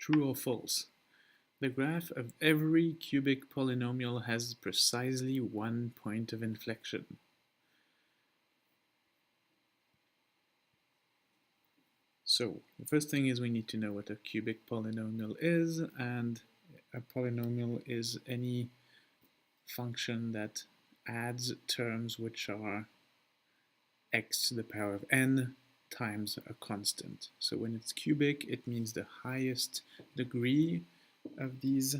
true or false. The graph of every cubic polynomial has precisely one point of inflection. So the first thing is we need to know what a cubic polynomial is, and a polynomial is any function that adds terms which are x to the power of n times a constant. So when it's cubic, it means the highest degree of these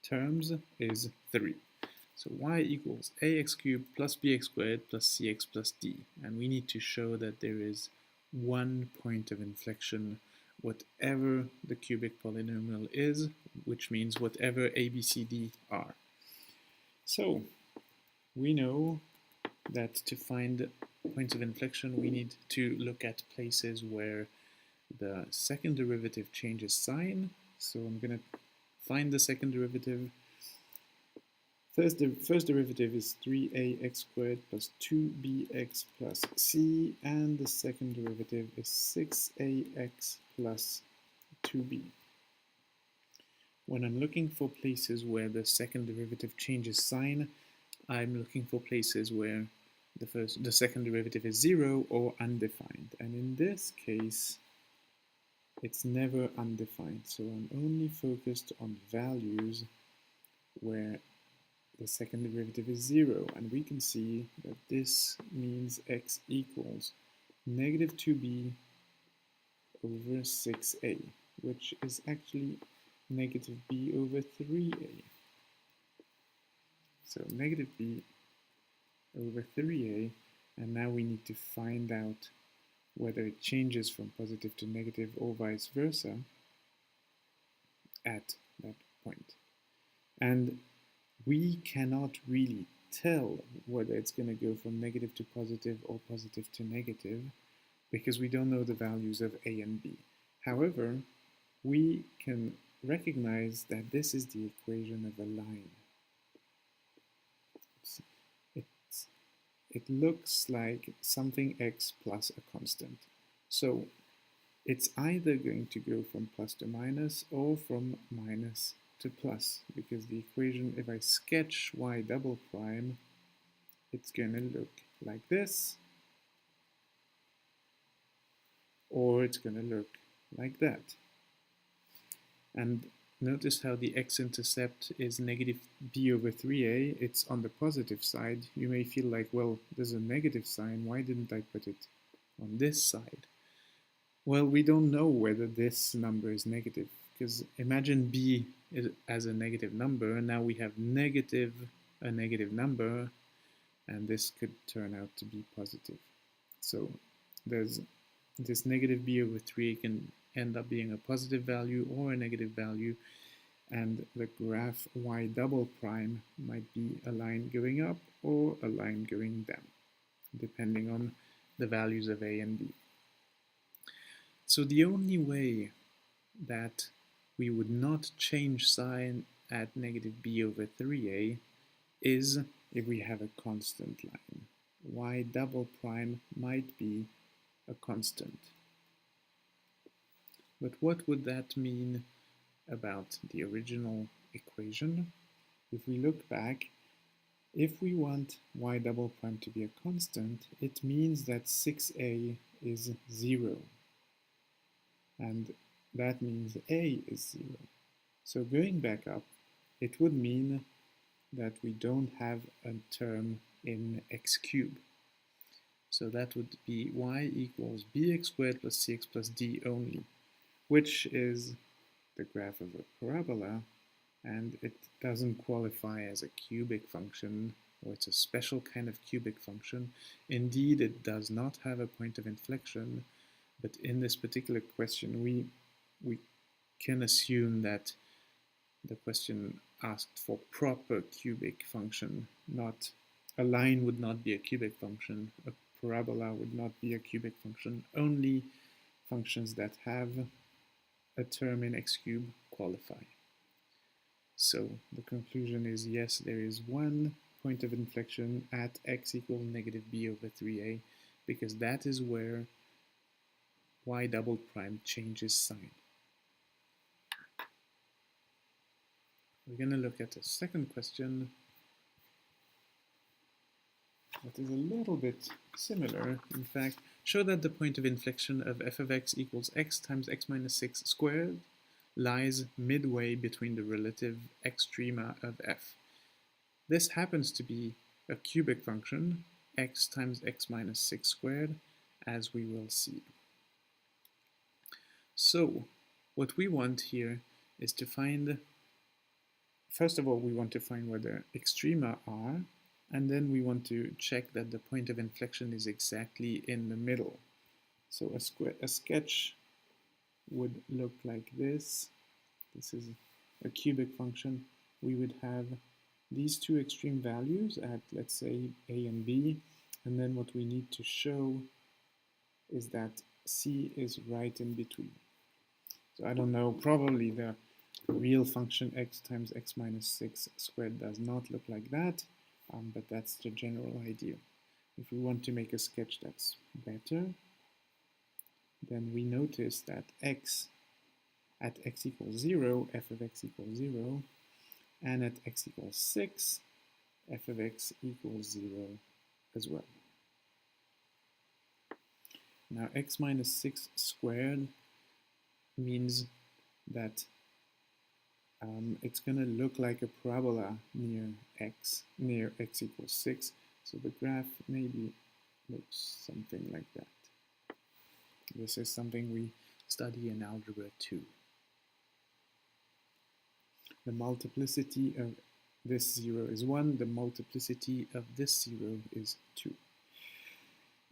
terms is 3. So y equals ax cubed plus bx squared plus cx plus d. And we need to show that there is one point of inflection whatever the cubic polynomial is, which means whatever a, b, c, d are. So we know that to find points of inflection, we need to look at places where the second derivative changes sign. So I'm going to find the second derivative. First derivative is 3ax squared plus 2bx plus c, and the second derivative is 6ax plus 2b. When I'm looking for places where the second derivative changes sign, I'm looking for places where the second derivative is 0 or undefined. And in this case, it's never undefined. So I'm only focused on values where the second derivative is 0. And we can see that this means x equals negative 2b over 6a, which is actually negative b over 3a. So negative b over 3a, and now we need to find out whether it changes from positive to negative or vice versa at that point. And we cannot really tell whether it's going to go from negative to positive or positive to negative because we don't know the values of a and b. However, we can recognize that this is the equation of a line. It looks like something x plus a constant. So it's either going to go from plus to minus or from minus to plus, because the equation, if I sketch y double prime, it's going to look like this, or it's going to look like that. And notice how the x-intercept is negative b over 3a. It's on the positive side. You may feel like, well, there's a negative sign. Why didn't I put it on this side? Well, we don't know whether this number is negative, because imagine b as a negative number, and now we have a negative number, and this could turn out to be positive. So there's this negative b over 3 can end up being a positive value or a negative value, and the graph y double prime might be a line going up or a line going down, depending on the values of a and b. So the only way that we would not change sign at negative b over 3a is if we have a constant line. Y double prime might be a constant. But what would that mean about the original equation? If we look back, if we want y double prime to be a constant, it means that 6a is 0. And that means a is 0. So going back up, it would mean that we don't have a term in x cubed. So that would be y equals bx squared plus cx plus d only, which is the graph of a parabola, and it doesn't qualify as a cubic function, or it's a special kind of cubic function. Indeed, it does not have a point of inflection, but in this particular question, we can assume that the question asked for proper cubic function, not a line would not be a cubic function, a parabola would not be a cubic function, only functions that have a term in x cubed qualify. So the conclusion is yes, there is one point of inflection at x equals negative b over 3a, because that is where y double prime changes sign. we're going to look at a second question that is a little bit similar. In fact, show that the point of inflection of f of x equals x times x minus 6 squared lies midway between the relative extrema of f. This happens to be a cubic function, x times x minus 6 squared, as we will see. So, what we want here is to find, first of all, we want to find where the extrema are, and then we want to check that the point of inflection is exactly in the middle. So a sketch would look like this. This is a cubic function. We would have these two extreme values at, let's say, a and b, and then what we need to show is that c is right in between. So I don't know, probably the real function x times x minus 6 squared does not look like that, but that's the general idea. If we want to make a sketch that's better, then we notice that x at x equals 0, f of x equals 0, and at x equals 6, f of x equals 0 as well. Now x minus 6 squared means that it's going to look like a parabola near x equals 6. So the graph maybe looks something like that. This is something we study in Algebra 2. The multiplicity of this 0 is 1. The multiplicity of this 0 is 2.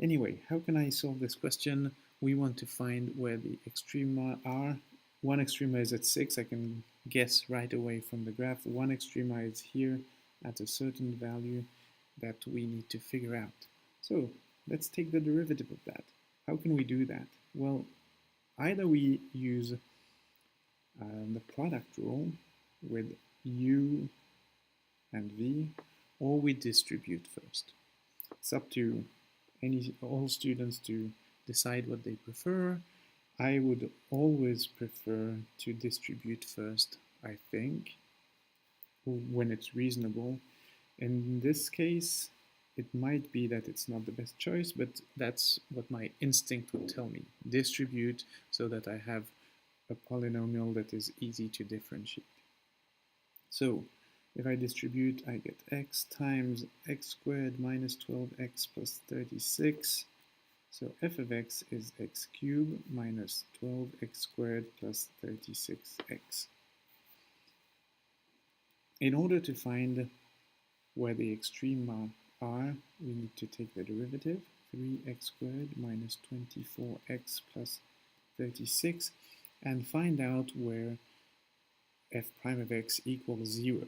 Anyway, how can I solve this question? We want to find where the extrema are. One extrema is at 6. I can guess right away from the graph. One extrema is here at a certain value that we need to figure out. So let's take the derivative of that. How can we do that? Well, either we use the product rule with u and v, or we distribute first. It's up to all students to decide what they prefer. I would always prefer to distribute first, I think, when it's reasonable. In this case, it might be that it's not the best choice, but that's what my instinct would tell me. Distribute so that I have a polynomial that is easy to differentiate. So if I distribute, I get x times x squared minus 12x plus 36. So f of x is x cubed minus 12x squared plus 36x. In order to find where the extrema are, we need to take the derivative, 3x squared minus 24x plus 36, and find out where f prime of x equals 0.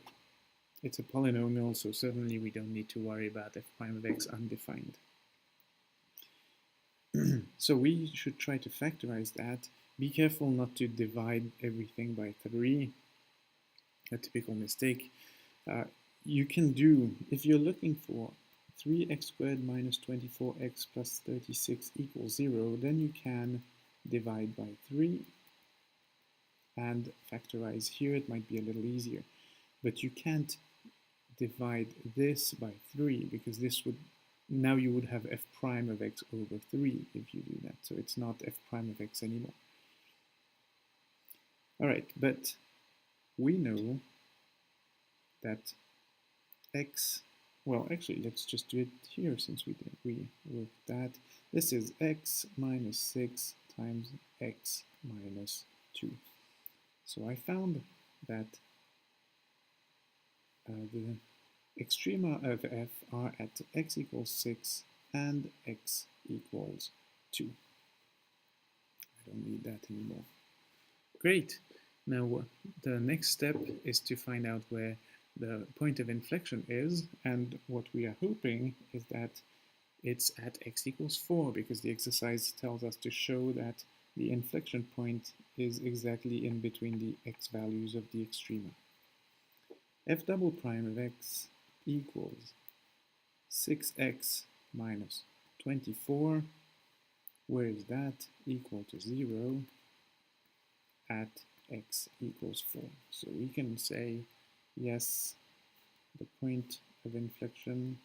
It's a polynomial, so certainly we don't need to worry about f prime of x undefined. So we should try to factorize that. Be careful not to divide everything by 3, a typical mistake. You can do, if you're looking for 3x squared minus 24x plus 36 equals 0, then you can divide by 3 and factorize here. It might be a little easier. But you can't divide this by 3 because this would, now you would have f prime of x over 3 if you do that. So it's not f prime of x anymore. All right, but we know that x, well, actually, let's just do it here since we worked that. This is x minus 6 times x minus 2. So I found that the extrema of f are at x equals 6 and x equals 2. I don't need that anymore. Great. Now the next step is to find out where the point of inflection is, and what we are hoping is that it's at x equals 4, because the exercise tells us to show that the inflection point is exactly in between the x values of the extrema. F double prime of x equals 6x minus 24, where is that, equal to 0 at x equals 4. So we can say yes, the point of inflection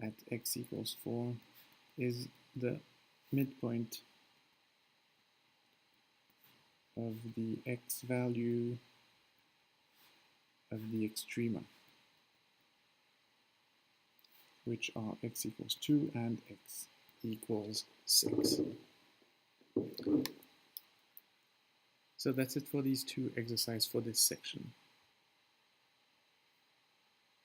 at x equals 4 is the midpoint of the x value of the extrema, which are x equals 2 and x equals 6. So that's it for these two exercises for this section.